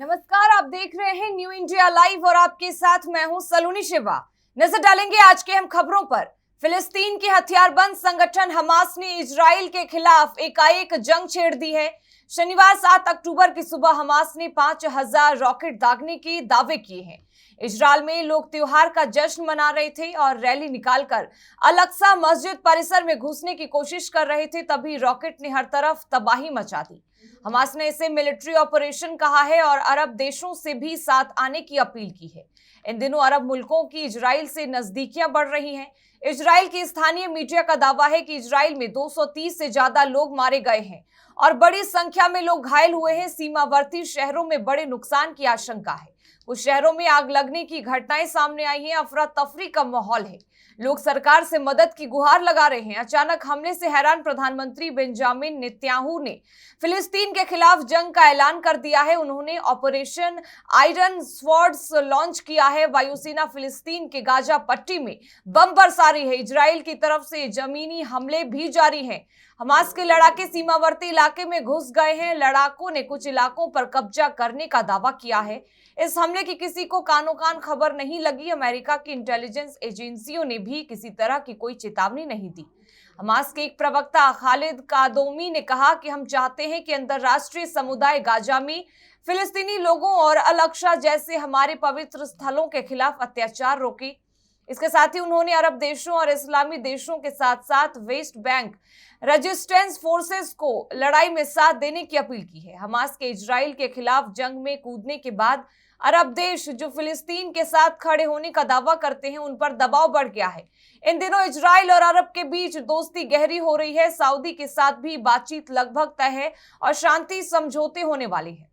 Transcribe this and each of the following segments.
नमस्कार, आप देख रहे हैं न्यू इंडिया लाइव और आपके साथ मैं हूं सलोनी शिवा। नजर डालेंगे आज के हम खबरों पर। फिलिस्तीन के हथियारबंद संगठन हमास ने इजराइल के खिलाफ एकाएक जंग छेड़ दी है। शनिवार 7 अक्टूबर की सुबह हमास ने 5000 रॉकेट दागने के दावे किए हैं। इजराइल में लोग त्योहार का जश्न मना रहे थे और रैली निकालकर अल-अक्सा मस्जिद परिसर में घुसने की कोशिश कर रहे थे, तभी रॉकेट ने हर तरफ तबाही मचा दी। हमास ने इसे मिलिट्री ऑपरेशन कहा है और अरब देशों से भी साथ आने की अपील की है। इन दिनों अरब मुल्कों की इजराइल से नजदीकियां बढ़ रही हैं। इजराइल की स्थानीय मीडिया का दावा है कि इजराइल में 230 से ज्यादा लोग मारे गए हैं और बड़ी संख्या में लोग घायल हुए हैं। सीमावर्ती शहरों में बड़े नुकसान की आशंका है। कुछ शहरों में आग लगने की घटनाएं सामने आई हैं। अफरा तफरी का माहौल है। लोग सरकार से मदद की गुहार लगा रहे हैं। अचानक हमले से हैरान प्रधानमंत्री बेंजामिन नेतन्याहू ने फिलिस्तीन के खिलाफ जंग का ऐलान कर दिया है। उन्होंने ऑपरेशन आयरन स्वॉर्ड्स लॉन्च किया है। वायुसेना फिलिस्तीन के गाजा पट्टी में बम बरसा रही है। इजराइल की तरफ से जमीनी हमले भी जारी हैं। हमास के लड़ाके सीमावर्ती इलाके में घुस गए हैं। लड़ाकों ने कुछ इलाकों पर कब्जा करने का दावा किया है। इस हमले की किसी को कानो कान खबर नहीं लगी। अमेरिका की इंटेलिजेंस एजेंसियों ने भी किसी तरह की कोई चेतावनी नहीं दी। हमास के एक प्रवक्ता खालिद कादोमी ने कहा कि हम चाहते हैं कि अंतर्राष्ट्रीय समुदाय गाजा में फिलिस्तीनी लोगों और अल-अक्सा जैसे हमारे पवित्र स्थलों के खिलाफ अत्याचार रोके। इसके साथ ही उन्होंने अरब देशों और इस्लामी देशों के साथ साथ वेस्ट बैंक रेजिस्टेंस फोर्सेस को लड़ाई में साथ देने की अपील की है। हमास के इजराइल के खिलाफ जंग में कूदने के बाद अरब देश जो फिलिस्तीन के साथ खड़े होने का दावा करते हैं, उन पर दबाव बढ़ गया है। इन दिनों इजराइल और अरब के बीच दोस्ती गहरी हो रही है। सऊदी के साथ भी बातचीत लगभग तय है और शांति समझौते होने वाले हैं।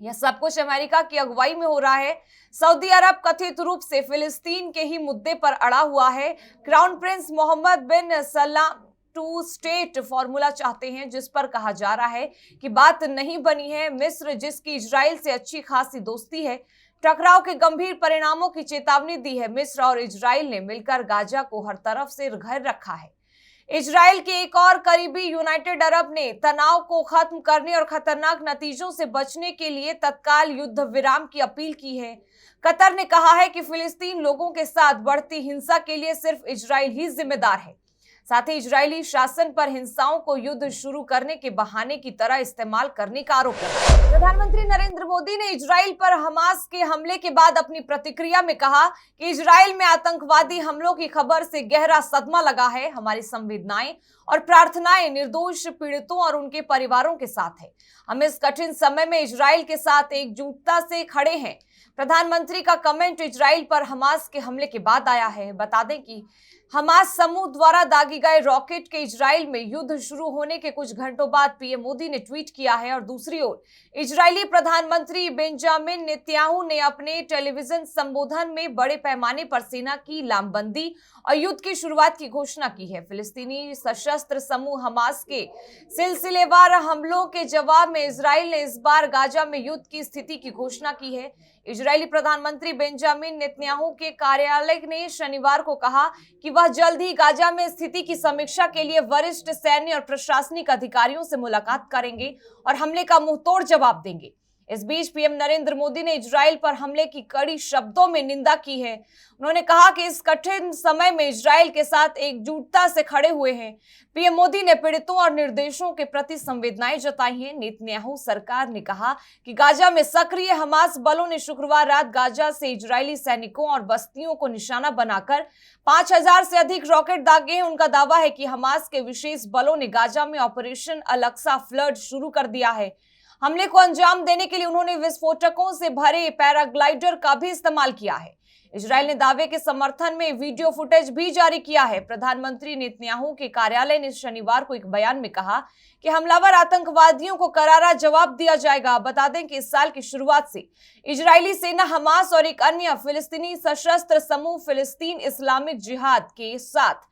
यह सब कुछ अमेरिका की अगुवाई में हो रहा है। सऊदी अरब कथित रूप से फिलिस्तीन के ही मुद्दे पर अड़ा हुआ है। क्राउन प्रिंस मोहम्मद बिन सलाम टू स्टेट फॉर्मूला चाहते हैं, जिस पर कहा जा रहा है कि बात नहीं बनी है। मिस्र, जिसकी इजराइल से अच्छी खासी दोस्ती है, टकराव के गंभीर परिणामों की चेतावनी दी है। मिस्र और इजराइल ने मिलकर गाजा को हर तरफ से घेर रखा है। इजराइल के एक और करीबी यूनाइटेड अरब ने तनाव को खत्म करने और खतरनाक नतीजों से बचने के लिए तत्काल युद्ध विराम की अपील की है। कतर ने कहा है कि फिलिस्तीन लोगों के साथ बढ़ती हिंसा के लिए सिर्फ इजराइल ही जिम्मेदार है। साथ ही इजरायली शासन पर हिंसाओं को युद्ध शुरू करने के बहाने की तरह इस्तेमाल करने का आरोप लगाया। प्रधानमंत्री नरेंद्र मोदी ने इजराइल पर हमास के हमले के बाद अपनी प्रतिक्रिया में कहा कि इजराइल में आतंकवादी हमलों की खबर से गहरा सदमा लगा है। हमारी संवेदनाएं और प्रार्थनाएं निर्दोष पीड़ितों और उनके परिवारों के साथ है। हम इस कठिन समय में इजराइल के साथ एकजुटता से खड़े हैं। प्रधानमंत्री का कमेंट इजराइल पर हमास के हमले के बाद आया है। बता दें कि हमास समूह द्वारा दागी गए रॉकेट के इजराइल में युद्ध शुरू होने के कुछ घंटों बाद पीएम मोदी ने ट्वीट किया है और दूसरी ओर इजरायली प्रधानमंत्री बेंजामिन नेतन्याहू ने अपने टेलीविजन संबोधन में बड़े पैमाने पर सेना की लामबंदी और युद्ध की शुरुआत की घोषणा की है। फिलिस्तीनी सशस्त्र समूह हमास के सिलसिलेवार हमलों के जवाब में इजराइल ने इस बार गाजा में युद्ध की स्थिति की घोषणा की है। इजरायली प्रधानमंत्री बेंजामिन नेतन्याहू के कार्यालय ने शनिवार को कहा कि वह जल्द ही गाजा में स्थिति की समीक्षा के लिए वरिष्ठ सैन्य और प्रशासनिक अधिकारियों से मुलाकात करेंगे और हमले का मुंहतोड़ जवाब देंगे। इस बीच पीएम नरेंद्र मोदी ने इजराइल पर हमले की कड़ी शब्दों में निंदा की है। उन्होंने कहा कि इस कठिन समय में इजराइल के साथ एकजुटता से खड़े हुए हैं। पीएम मोदी ने पीड़ितों और निर्देशों के प्रति संवेदनाएं जताई हैं। नेतन्याहू सरकार ने कहा कि गाजा में सक्रिय हमास बलों ने शुक्रवार रात गाजा से इजरायली सैनिकों और बस्तियों को निशाना बनाकर 5000 से अधिक रॉकेट दागे हैं। उनका दावा है कि हमास के विशेष बलों ने गाजा में ऑपरेशन अल-अक्सा फ्लड शुरू कर दिया है। हमले को अंजाम देने के लिए उन्होंने विस्फोटकों से भरे पैराग्लाइडर का भी इस्तेमाल किया है। इजराइल ने दावे के समर्थन में वीडियो फुटेज भी जारी किया है। प्रधानमंत्री नेतन्याहू के कार्यालय ने शनिवार को एक बयान में कहा कि हमलावर आतंकवादियों को करारा जवाब दिया जाएगा। बता दें कि इस साल की शुरुआत से इजरायली सेना हमास और एक अन्य फिलिस्तीनी सशस्त्र समूह फिलिस्तीन इस्लामिक जिहाद के साथ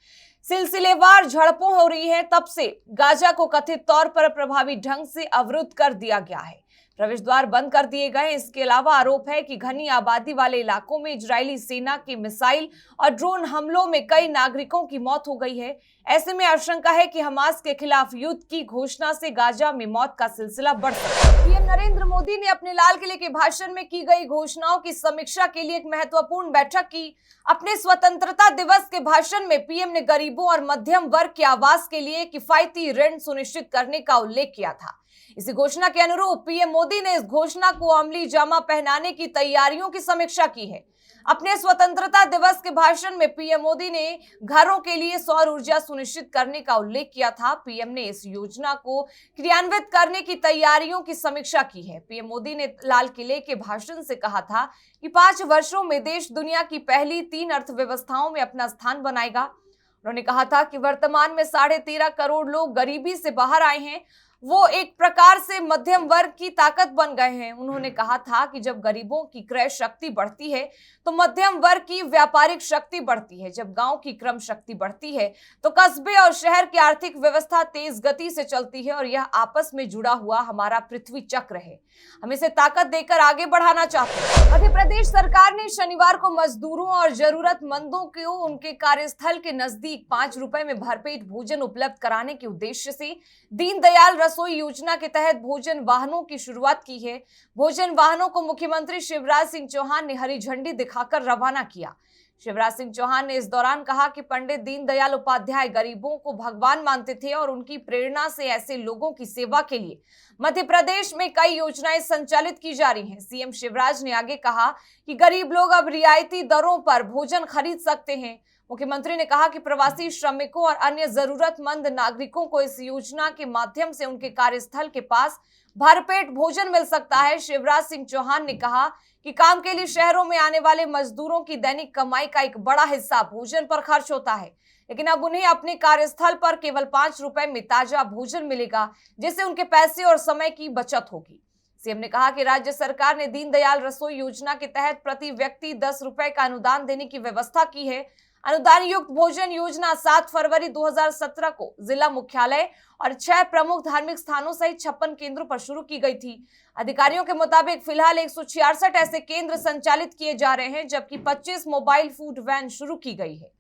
सिलसिलेवार झड़पों हो रही है। तब से गाजा को कथित तौर पर प्रभावी ढंग से अवरुद्ध कर दिया गया है। प्रवेश द्वार बंद कर दिए गए। इसके अलावा आरोप है कि घनी आबादी वाले इलाकों में इजरायली सेना के मिसाइल और ड्रोन हमलों में कई नागरिकों की मौत हो गई है। ऐसे में आशंका है कि हमास के खिलाफ युद्ध की घोषणा से गाजा में मौत का सिलसिला बढ़ सकता है। पीएम नरेंद्र मोदी ने अपने लाल किले के भाषण में की गई घोषणाओं की समीक्षा के लिए एक महत्वपूर्ण बैठक की। अपने स्वतंत्रता दिवस के भाषण में पीएम ने गरीबों और मध्यम वर्ग के आवास के लिए किफायती ऋण सुनिश्चित करने का उल्लेख किया था। इसी घोषणा के अनुरूप पीएम मोदी ने इस घोषणा को अमली जामा पहनाने की तैयारियों की समीक्षा की है। अपने स्वतंत्रता दिवस के भाषण में पीएम मोदी ने घरों के लिए सौर ऊर्जा सुनिश्चित करने का उल्लेख किया था। पीएम ने इस योजना को क्रियान्वित करने की तैयारियों की समीक्षा की है। पीएम मोदी ने लाल किले के भाषण से कहा था कि 5 वर्षों में देश दुनिया की पहली 3 अर्थव्यवस्थाओं में अपना स्थान बनाएगा। उन्होंने कहा था कि वर्तमान में 13.5 करोड़ लोग गरीबी से बाहर आए हैं, वो एक प्रकार से मध्यम वर्ग की ताकत बन गए हैं। उन्होंने कहा था कि जब गरीबों की क्रय शक्ति बढ़ती है तो मध्यम वर्ग की व्यापारिक शक्ति बढ़ती है। जब गांव की क्रय शक्ति बढ़ती है तो कस्बे और शहर की आर्थिक व्यवस्था तेज गति से चलती है और यह आपस में जुड़ा हुआ हमारा पृथ्वी चक्र है। हम इसे ताकत देकर आगे बढ़ाना चाहते हैं। मध्य प्रदेश सरकार ने शनिवार को मजदूरों और जरूरतमंदों को उनके कार्यस्थल के नजदीक 5 रुपए में भरपेट भोजन उपलब्ध कराने के उद्देश्य से दीनदयाल रसोई योजना के तहत भोजन वाहनों की शुरुआत की है। भोजन वाहनों को मुख्यमंत्री शिवराज सिंह चौहान ने हरी झंडी दिखाकर रवाना किया। शिवराज सिंह चौहान ने इस दौरान कहा कि पंडित दीनदयाल उपाध्याय गरीबों को भगवान मानते थे और उनकी प्रेरणा से ऐसे लोगों की सेवा के लिए मध्य प्रदेश में कई योजनाएं संचालित की जा रही हैं। सीएम शिवराज ने आगे कहा कि गरीब लोग अब रियायती दरों पर भोजन खरीद सकते हैं। मुख्यमंत्री ने कहा कि प्रवासी श्रमिकों और अन्य जरूरतमंद नागरिकों को इस योजना के माध्यम से उनके कार्यस्थल के पास भरपेट भोजन मिल सकता है। शिवराज सिंह चौहान ने कहा कि काम के लिए शहरों में आने वाले मजदूरों की दैनिक कमाई का एक बड़ा हिस्सा भोजन पर खर्च होता है, लेकिन अब उन्हें अपने कार्यस्थल पर केवल 5 रुपए में ताजा भोजन मिलेगा, जिससे उनके पैसे और समय की बचत होगी। सीएम ने कहा कि राज्य सरकार ने दीनदयाल रसोई योजना के तहत प्रति व्यक्ति 10 रुपए का अनुदान देने की व्यवस्था की है। अनुदान युक्त भोजन योजना 7 फरवरी 2017 को जिला मुख्यालय और 6 प्रमुख धार्मिक स्थानों सहित 56 केंद्रों पर शुरू की गई थी। अधिकारियों के मुताबिक फिलहाल 166 ऐसे केंद्र संचालित किए जा रहे हैं, जबकि 25 मोबाइल फूड वैन शुरू की गई है।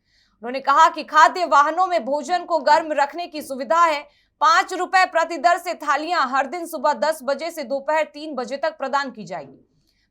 उन्होंने कहा कि खाद्य वाहनों में भोजन को गर्म रखने की सुविधा है। 5 रुपए प्रति दर से थालियां हर दिन सुबह 10 बजे से दोपहर 3 बजे तक प्रदान की जाएगी।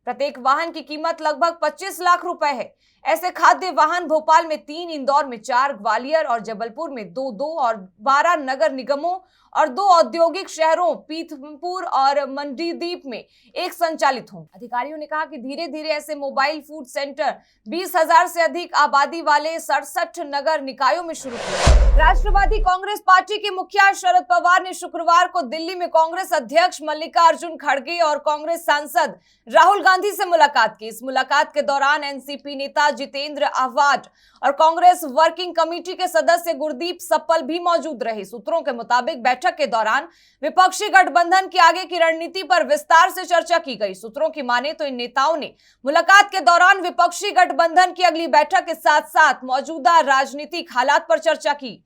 प्रत्येक वाहन की कीमत लगभग 25 लाख रुपए है। ऐसे खाद्य वाहन भोपाल में 3, इंदौर में 4, ग्वालियर और जबलपुर में 2 और 12 नगर निगमों और 2 औद्योगिक शहरों पीथमपुर और मंडीदीप में 1 संचालित हों। अधिकारियों ने कहा कि धीरे धीरे ऐसे मोबाइल फूड सेंटर 20,000 से अधिक आबादी वाले 67 नगर निकायों में शुरू किए। राष्ट्रवादी कांग्रेस पार्टी के मुखिया शरद पवार ने शुक्रवार को दिल्ली में कांग्रेस अध्यक्ष मल्लिकार्जुन खड़गे और कांग्रेस सांसद राहुल गांधी से मुलाकात की। इस मुलाकात के दौरान एनसीपी नेता जितेंद्र आव्हाड और कांग्रेस वर्किंग कमेटी के सदस्य गुरदीप सप्पल भी मौजूद रहे। सूत्रों के मुताबिक बैठक के दौरान विपक्षी गठबंधन की आगे की रणनीति पर विस्तार से चर्चा की गई। सूत्रों की माने तो इन नेताओं ने मुलाकात के दौरान विपक्षी गठबंधन की अगली बैठक के साथ साथ मौजूदा राजनीतिक हालात पर चर्चा की।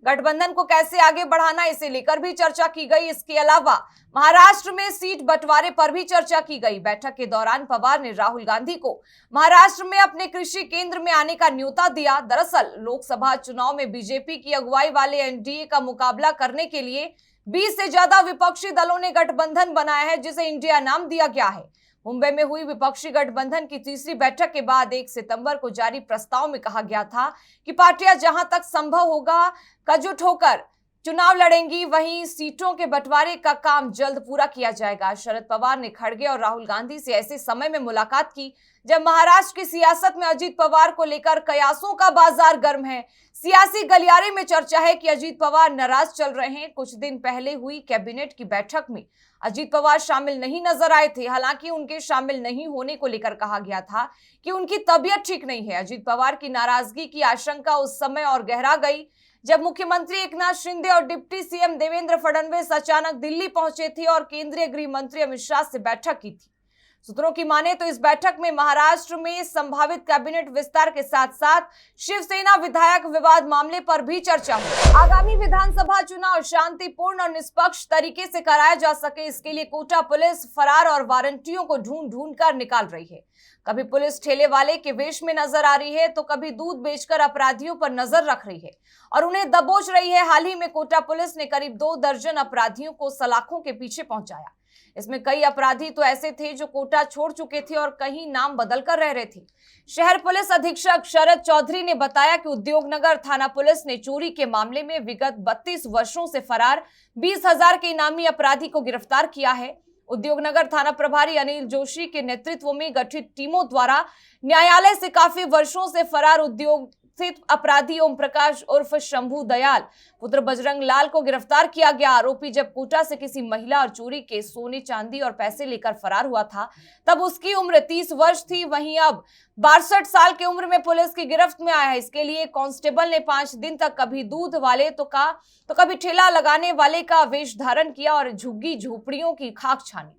गठबंधन को कैसे आगे बढ़ाना, इसे लेकर भी चर्चा की गई। इसके अलावा महाराष्ट्र में सीट बंटवारे पर भी चर्चा की गई। बैठक के दौरान पवार ने राहुल गांधी को महाराष्ट्र में अपने कृषि केंद्र में आने का न्योता दिया। दरअसल लोकसभा चुनाव में बीजेपी की अगुवाई वाले एनडीए का मुकाबला करने के लिए 20 से ज्यादा विपक्षी दलों ने गठबंधन बनाया है, जिसे इंडिया नाम दिया गया है। मुंबई में हुई विपक्षी गठबंधन की तीसरी बैठक के बाद 1 सितंबर को जारी प्रस्ताव में कहा गया था कि पार्टियां जहां तक संभव होगा एकजुट होकर चुनाव लड़ेंगी, वहीं सीटों के बंटवारे का काम जल्द पूरा किया जाएगा। शरद पवार ने खड़गे और राहुल गांधी से ऐसे समय में मुलाकात की जब महाराष्ट्र की सियासत में अजीत पवार को लेकर कयासों का बाजार गर्म है। सियासी गलियारे में चर्चा है कि अजीत पवार नाराज चल रहे हैं। कुछ दिन पहले हुई कैबिनेट की बैठक में अजीत पवार शामिल नहीं नजर आए थे। हालांकि उनके शामिल नहीं होने को लेकर कहा गया था कि उनकी तबीयत ठीक नहीं है। अजीत पवार की नाराजगी की आशंका उस समय और गहरा गई जब मुख्यमंत्री एकनाथ शिंदे और डिप्टी सीएम देवेंद्र फडणवीस अचानक दिल्ली पहुंचे थे और केंद्रीय गृह मंत्री अमित शाह से बैठक की थी। सूत्रों की माने तो इस बैठक में महाराष्ट्र में संभावित कैबिनेट विस्तार के साथ साथ शिवसेना विधायक विवाद मामले पर भी चर्चा हुई। आगामी विधानसभा चुनाव शांतिपूर्ण और निष्पक्ष तरीके से कराया जा सके, इसके लिए कोटा पुलिस फरार और वारंटियों को ढूंढ ढूंढ कर निकाल रही है। कभी पुलिस ठेले वाले के वेश में नजर आ रही है तो कभी दूध बेचकर अपराधियों पर नजर रख रही है और उन्हें दबोच रही है। हाल ही में कोटा पुलिस ने करीब 2 दर्जन अपराधियों को सलाखों के पीछे पहुंचाया। इसमें कई अपराधी तो ऐसे थे जो कोटा छोड़ चुके थे और कहीं नाम बदलकर रह रहे थे। शहर पुलिस अधीक्षक शरद चौधरी ने बताया कि उद्योगनगर थाना पुलिस ने चोरी के मामले में विगत 32 वर्षों से फरार 20,000 के इनामी अपराधी को गिरफ्तार किया है। उद्योगनगर थाना प्रभारी अनिल जोशी के नेतृत्व में गठित टीमों द्वारा न्यायालय से काफी वर्षों से फरार उद्योग स्थित अपराधी ओम प्रकाश उर्फ शंभू दयाल पुत्र बजरंग लाल को गिरफ्तार किया गया। आरोपी जब कोटा से किसी महिला और चोरी के सोने चांदी और पैसे लेकर फरार हुआ था तब उसकी उम्र 30 वर्ष थी। वहीं अब 62 साल की उम्र में पुलिस की गिरफ्त में आया है। इसके लिए कांस्टेबल ने 5 दिन तक कभी दूध वाले तो कभी ठेला लगाने वाले का वेश धारण किया और झुग्गी झोपड़ियों की खाक छानी,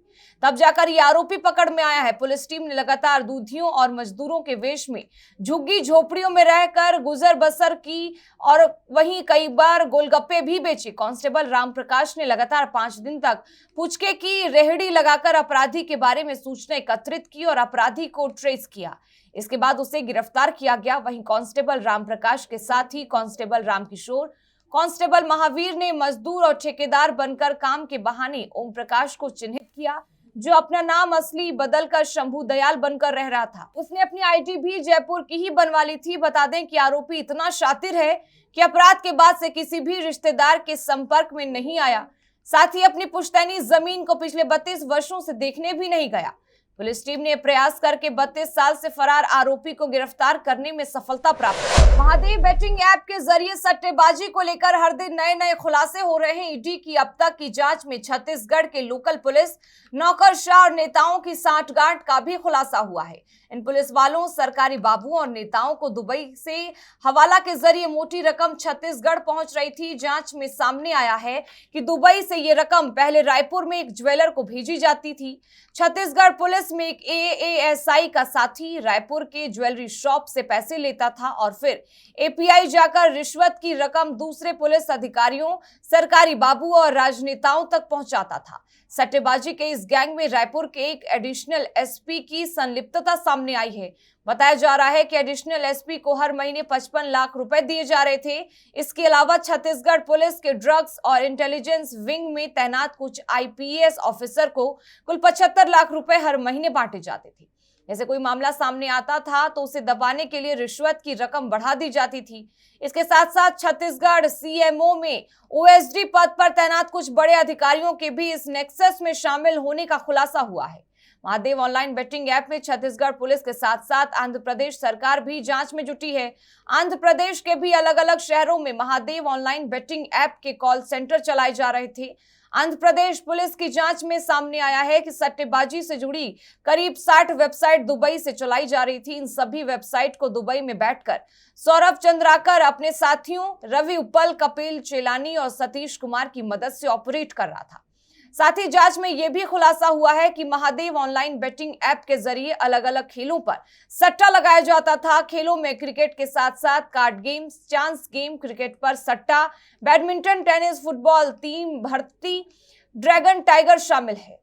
तब जाकर ये आरोपी पकड़ में आया है। पुलिस टीम ने लगातार दूधियों और मजदूरों के वेश में झुग्गी झोपड़ियों में रहकर गुजर बसर की और वहीं कई बार गोलगप्पे भी बेचे। कांस्टेबल राम प्रकाश ने लगातार 5 दिन तक पुचके की रेहड़ी लगाकर अपराधी के बारे में सूचना एकत्रित की और अपराधी को ट्रेस किया। इसके बाद उसे गिरफ्तार किया गया। वहीं कांस्टेबल राम प्रकाश के साथ ही कांस्टेबल रामकिशोर, कांस्टेबल महावीर ने मजदूर और ठेकेदार बनकर काम के बहाने ओम प्रकाश को चिन्हित किया, जो अपना नाम असली बदलकर शंभू दयाल बनकर रह रहा था। उसने अपनी आईडी भी जयपुर की ही बनवा ली थी। बता दें कि आरोपी इतना शातिर है कि अपराध के बाद से किसी भी रिश्तेदार के संपर्क में नहीं आया, साथ ही अपनी पुश्तैनी जमीन को पिछले 32 वर्षों से देखने भी नहीं गया। पुलिस टीम ने प्रयास करके 32 साल से फरार आरोपी को गिरफ्तार करने में सफलता प्राप्त की। महादेव बेटिंग ऐप के जरिए सट्टेबाजी को लेकर हर दिन नए खुलासे हो रहे हैं। ईडी की अब तक की जांच में छत्तीसगढ़ के लोकल पुलिस नौकरशाह और नेताओं की सांठगांठ का भी खुलासा हुआ है। इन पुलिस वालों, सरकारी बाबुओं और नेताओं को दुबई से हवाला के जरिए मोटी रकम छत्तीसगढ़ पहुंच रही थी। जांच में सामने आया है कि दुबई से ये रकम पहले रायपुर में एक ज्वेलर को भेजी जाती थी। छत्तीसगढ़ पुलिस में एक एएसआई का साथी रायपुर के ज्वेलरी शॉप से पैसे लेता था और फिर एपीआई जाकर रिश्वत की रकम दूसरे पुलिस अधिकारियों, सरकारी बाबू और राजनेताओं तक पहुंचाता था। सट्टेबाजी के इस गैंग में रायपुर के एक एडिशनल एसपी की संलिप्तता सामने आई है। बताया जा रहा है कि एडिशनल एसपी को हर महीने 55 लाख रुपए दिए जा रहे थे। इसके अलावा छत्तीसगढ़ पुलिस के ड्रग्स और इंटेलिजेंस विंग में तैनात कुछ आईपीएस ऑफिसर को कुल 75 लाख रुपए हर महीने बांटे जाते थे। ऐसे कोई मामला सामने आता था तो उसे दबाने के लिए रिश्वत की रकम बढ़ा दी जाती थी। इसके साथ साथ छत्तीसगढ़ सीएमओ में ओएसडी पद पर तैनात कुछ बड़े अधिकारियों के भी इस नेक्सस में शामिल होने का खुलासा हुआ है। महादेव ऑनलाइन बेटिंग ऐप में छत्तीसगढ़ पुलिस के साथ साथ आंध्र प्रदेश सरकार भी जांच में जुटी है। आंध्र प्रदेश के भी अलग अलग शहरों में महादेव ऑनलाइन बेटिंग ऐप के कॉल सेंटर चलाए जा रहे थे। आंध्र प्रदेश पुलिस की जांच में सामने आया है कि सट्टेबाजी से जुड़ी करीब 60 वेबसाइट दुबई से चलाई जा रही थी। इन सभी वेबसाइट को दुबई में बैठकर सौरभ चंद्राकर अपने साथियों रवि उपल, कपिल चेलानी और सतीश कुमार की मदद से ऑपरेट कर रहा था। साथ ही जांच में यह भी खुलासा हुआ है कि महादेव ऑनलाइन बेटिंग ऐप के जरिए अलग अलग खेलों पर सट्टा लगाया जाता था। खेलों में क्रिकेट के साथ साथ card games, chance game, cricket पर सट्टा, बैडमिंटन, टेनिस, फुटबॉल, टीम भर्ती, ड्रैगन टाइगर शामिल है।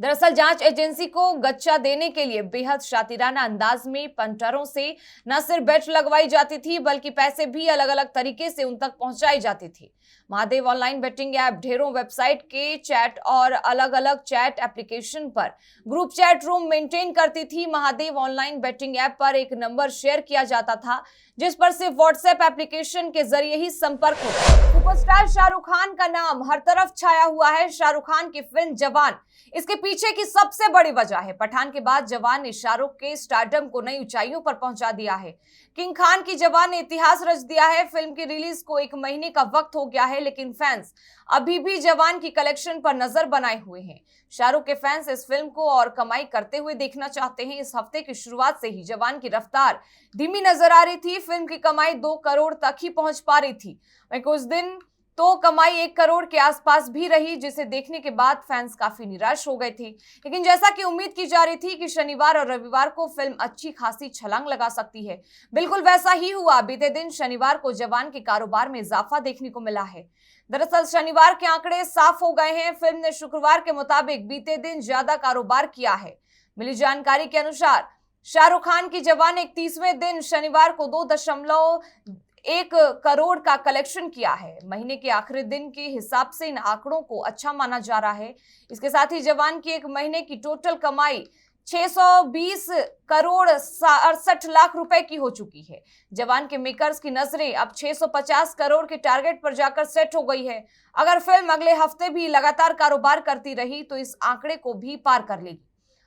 दरअसल जांच एजेंसी को गच्चा देने के लिए बेहद शातिराना अंदाज में पंटरों से न सिर्फ बेट लगवाई जाती थी बल्कि पैसे भी अलग अलग तरीके से उन तक पहुंचाई जाती थी। महादेव ऑनलाइन बेटिंग ऐप ढेरों वेबसाइट के चैट और अलग अलग चैट एप्लीकेशन पर ग्रुप चैट रूम मेंटेन करती थी। महादेव ऑनलाइन बेटिंग ऐप पर एक नंबर शेयर किया जाता था जिस पर सिर्फ व्हाट्सएप एप्लीकेशन के जरिए ही संपर्क होता है। सुपरस्टार शाहरुख खान का नाम हर तरफ छाया हुआ है। शाहरुख खान की फिल्म जवान इसके पीछे की सबसे बड़ी वजह है। पठान के बाद जवान ने शाहरुख के स्टारडम को नई ऊंचाइयों पर पहुंचा दिया है। किंग खान की जवान ने इतिहास रच दिया है। फिल्म की रिलीज को 1 महीने का वक्त हो गया है लेकिन फैंस अभी भी जवान की कलेक्शन पर नजर बनाए हुए हैं। शाहरुख के फैंस इस फिल्म को और कमाई करते हुए देखना चाहते हैं। इस हफ्ते की शुरुआत से ही जवान की रफ्तार धीमी नजर आ रही थी। फिल्म की कमाई 2 करोड़ तक ही पहुंच पा रही थी। वहीं कुछ दिन तो कमाई 1 करोड़ के आसपास भी रही, जिसे देखने के बाद फैंस काफी निराश हो गए थे। लेकिन जैसा कि उम्मीद की जा रही थी कि शनिवार और रविवार को फिल्म अच्छी खासी छलांग लगा सकती है, बिल्कुल वैसा ही हुआ। बीते दिन शनिवार को जवान के कारोबार में इजाफा देखने को मिला है। दरअसल शनिवार के आंकड़े साफ हो गए हैं। फिल्म ने शुक्रवार के मुताबिक बीते दिन ज्यादा कारोबार किया है। मिली जानकारी के अनुसार शाहरुख खान की जवान 31वें दिन शनिवार को 2.1 करोड़ का कलेक्शन किया है। महीने के आखिरी दिन के हिसाब से इन आंकड़ों को अच्छा माना जा रहा है। इसके साथ ही जवान की एक महीने की टोटल कमाई 620 करोड़ 68 लाख रुपए की हो चुकी है। जवान के मेकर्स की नजरें अब 650 करोड़ के टारगेट पर जाकर सेट हो गई है। अगर फिल्म अगले हफ्ते भी लगातार कारोबार करती रही तो इस आंकड़े को भी पार कर लेगी।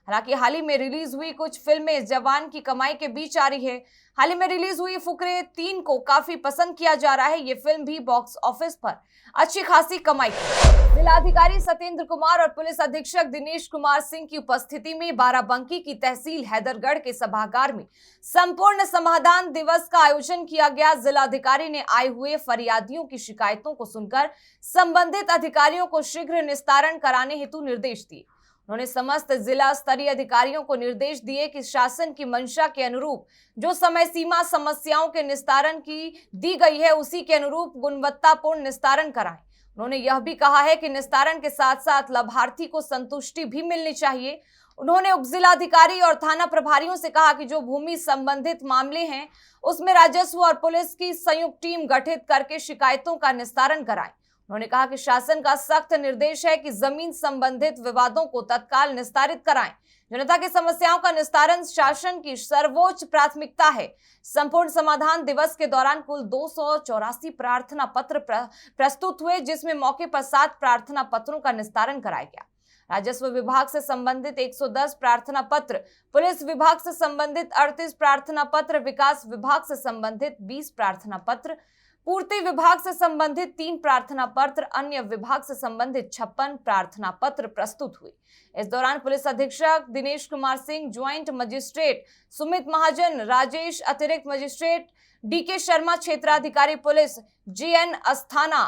हालांकि हाल ही में रिलीज हुई कुछ फिल्में जवान की कमाई के बीच आ रही है। हाल ही में रिलीज हुई फुकरे 3 को काफी पसंद किया जा रहा है। ये फिल्म भी बॉक्स ऑफिस पर अच्छी खासी कमाई की। जिलाधिकारी सत्येंद्र कुमार और पुलिस अधीक्षक दिनेश कुमार सिंह की उपस्थिति में बाराबंकी की तहसील हैदरगढ़ के सभागार में संपूर्ण समाधान दिवस का आयोजन किया गया। जिलाधिकारी ने आए हुए फरियादियों की शिकायतों को सुनकर संबंधित अधिकारियों को शीघ्र निस्तारण कराने हेतु निर्देश दिए। उन्होंने समस्त जिला स्तरीय अधिकारियों को निर्देश दिए कि शासन की मंशा के अनुरूप जो समय सीमा समस्याओं के निस्तारण की दी गई है, उसी के अनुरूप गुणवत्तापूर्ण निस्तारण कराएं। उन्होंने यह भी कहा है कि निस्तारण के साथ साथ लाभार्थी को संतुष्टि भी मिलनी चाहिए। उन्होंने उपजिलाधिकारी और थाना प्रभारियों से कहा कि जो भूमि संबंधित मामले हैं, उसमें राजस्व और पुलिस की संयुक्त टीम गठित करके शिकायतों का निस्तारण कराएं। उन्होंने कहा कि शासन का सख्त निर्देश है कि जमीन संबंधित विवादों को तत्काल निस्तारित कराएं। जनता की समस्याओं का निस्तारण शासन की सर्वोच्च प्राथमिकता है। संपूर्ण समाधान दिवस के दौरान कुल 284 प्रार्थना पत्र प्रस्तुत हुए, जिसमें मौके पर 7 प्रार्थना पत्रों का निस्तारण कराया गया। राजस्व विभाग से संबंधित 110 प्रार्थना पत्र, पुलिस विभाग से संबंधित 38 प्रार्थना पत्र, विकास विभाग से संबंधित 20 प्रार्थना पत्र, पूर्ति विभाग से संबंधित 3 प्रार्थना पत्र, अन्य विभाग से संबंधित 56 प्रार्थना पत्र प्रस्तुत हुए। इस दौरान पुलिस अधीक्षक दिनेश कुमार सिंह, ज्वाइंट मजिस्ट्रेट सुमित महाजन, राजेश अतिरिक्त मजिस्ट्रेट डीके शर्मा, क्षेत्राधिकारी police GN Asthana,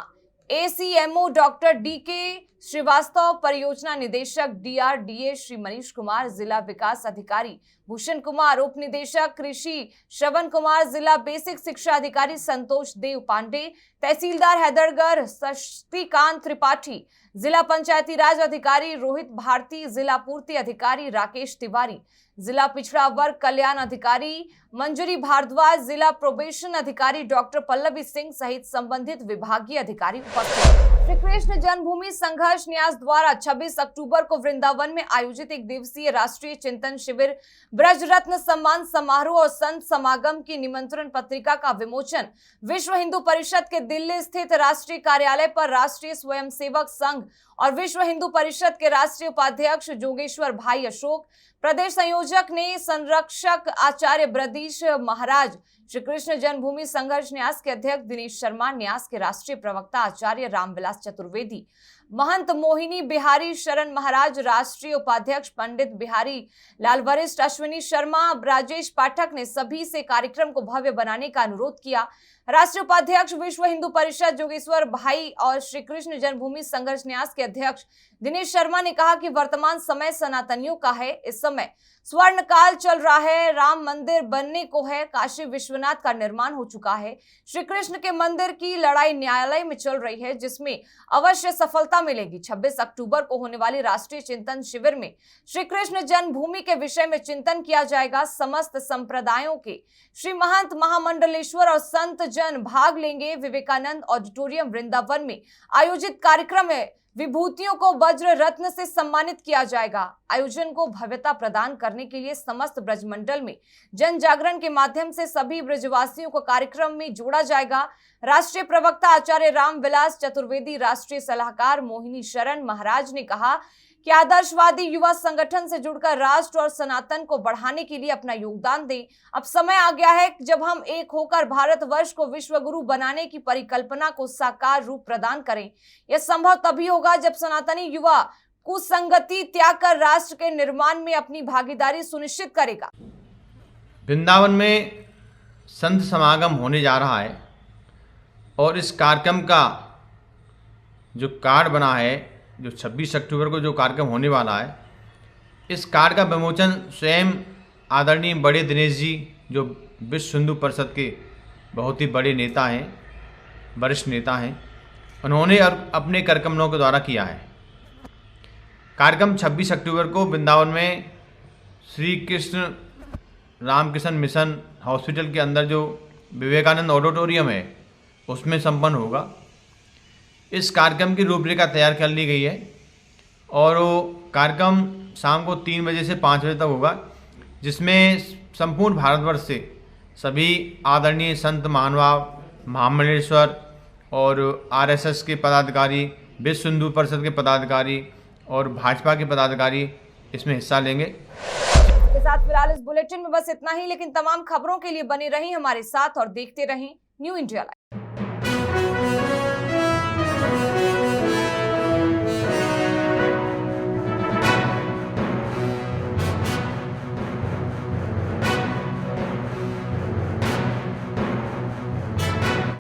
ACMO doctor DK Srivastava, परियोजना निदेशक डीआरडीए श्री मनीष कुमार, जिला विकास अधिकारी भूषण कुमार, उप निदेशक कृषि श्रवण कुमार, जिला बेसिक शिक्षा अधिकारी संतोष देव पांडे, तहसीलदार हैदरगढ़ शक्तिकांत त्रिपाठी, जिला पंचायती राज अधिकारी रोहित भारती, जिला पूर्ति अधिकारी राकेश तिवारी, जिला पिछड़ा वर्ग कल्याण अधिकारी मंजूरी भारद्वाज, जिला प्रोबेशन अधिकारी डॉक्टर पल्लवी सिंह सहित संबंधित विभागीय अधिकारी उपस्थित। श्री कृष्ण जन्मभूमि संघर्ष न्यास द्वारा 26 अक्टूबर को वृंदावन में आयोजित 1 दिवसीय राष्ट्रीय चिंतन शिविर, ब्रज रत्न सम्मान समारोह और संत समागम की निमंत्रण पत्रिका का विमोचन विश्व हिंदू परिषद के दिल्ली स्थित राष्ट्रीय कार्यालय पर राष्ट्रीय स्वयंसेवक संघ और विश्व हिंदू परिषद के राष्ट्रीय उपाध्यक्ष जोगेश्वर भाई अशोक, प्रदेश संयोजक ने संरक्षक आचार्य ब्रदीश महाराज, श्री कृष्ण जन्मभूमि संघर्ष न्यास के अध्यक्ष दिनेश शर्मा, न्यास के राष्ट्रीय प्रवक्ता आचार्य रामविलास चतुर्वेदी, महंत मोहिनी बिहारी शरण महाराज, राष्ट्रीय उपाध्यक्ष पंडित बिहारी लाल, वरिष्ठ अश्विनी शर्मा, राजेश पाठक ने सभी से कार्यक्रम को भव्य बनाने का अनुरोध किया। राष्ट्रीय उपाध्यक्ष विश्व हिंदू परिषद जोगेश्वर भाई और श्री कृष्ण जन्मभूमि संघर्ष न्यास के अध्यक्ष दिनेश शर्मा ने कहा कि वर्तमान समय सनातनियों का है। इस समय स्वर्ण काल चल रहा है। राम मंदिर बनने को है, काशी विश्वनाथ का निर्माण हो चुका है, श्री कृष्ण के मंदिर की लड़ाई न्यायालय में चल रही है, जिसमें अवश्य सफलता मिलेगी। 26 अक्टूबर को होने वाली राष्ट्रीय चिंतन शिविर में श्री कृष्ण जन्मभूमि के विषय में चिंतन किया जाएगा। समस्त संप्रदायों के श्री महंत, महामंडलेश्वर और संत जन भाग लेंगे। विवेकानंद ऑडिटोरियम वृंदावन में आयोजित कार्यक्रम में विभूतियों को वज्र रत्न से सम्मानित किया जाएगा। आयोजन को भव्यता प्रदान करने के लिए समस्त ब्रजमंडल में जन जागरण के माध्यम से सभी ब्रजवासियों को कार्यक्रम में जोड़ा जाएगा। राष्ट्रीय प्रवक्ता आचार्य रामविलास चतुर्वेदी, राष्ट्रीय सलाहकार मोहिनी शरण महाराज ने कहा कि आदर्शवादी युवा संगठन से जुड़कर राष्ट्र और सनातन को बढ़ाने के लिए अपना योगदान दें। अब समय आ गया है जब हम एक होकर भारतवर्ष को विश्व गुरु बनाने की परिकल्पना को साकार रूप प्रदान करें। यह संभव तभी होगा जब सनातनी युवा कुसंगति त्याग कर राष्ट्र के निर्माण में अपनी भागीदारी सुनिश्चित करेगा। वृंदावन में संत समागम होने जा रहा है और इस कार्यक्रम का जो कार्ड बना है, जो 26 अक्टूबर को जो कार्यक्रम होने वाला है, इस कार्ड का विमोचन स्वयं आदरणीय बड़े दिनेश जी, जो विश्व हिंदू परिषद के बहुत ही बड़े नेता हैं, वरिष्ठ नेता हैं, उन्होंने अपने कार्यक्रमों के द्वारा किया है। कार्यक्रम 26 अक्टूबर को वृंदावन में श्री कृष्ण रामकृष्ण मिशन हॉस्पिटल के अंदर जो विवेकानंद ऑडिटोरियम है उसमें संपन्न होगा। इस कार्यक्रम की रूपरेखा तैयार कर ली गई है और वो कार्यक्रम शाम को 3 बजे से 5 बजे तक होगा, जिसमें संपूर्ण भारतवर्ष से सभी आदरणीय संत महानुभाव, महामंडलेश्वर और आरएसएस के पदाधिकारी, विश्व हिंदू परिषद के पदाधिकारी और भाजपा के पदाधिकारी इसमें हिस्सा लेंगे। इसके साथ फिलहाल इस बुलेटिन में बस इतना ही, लेकिन तमाम खबरों के लिए बने रहें हमारे साथ और देखते रहें न्यू इंडिया लाइव।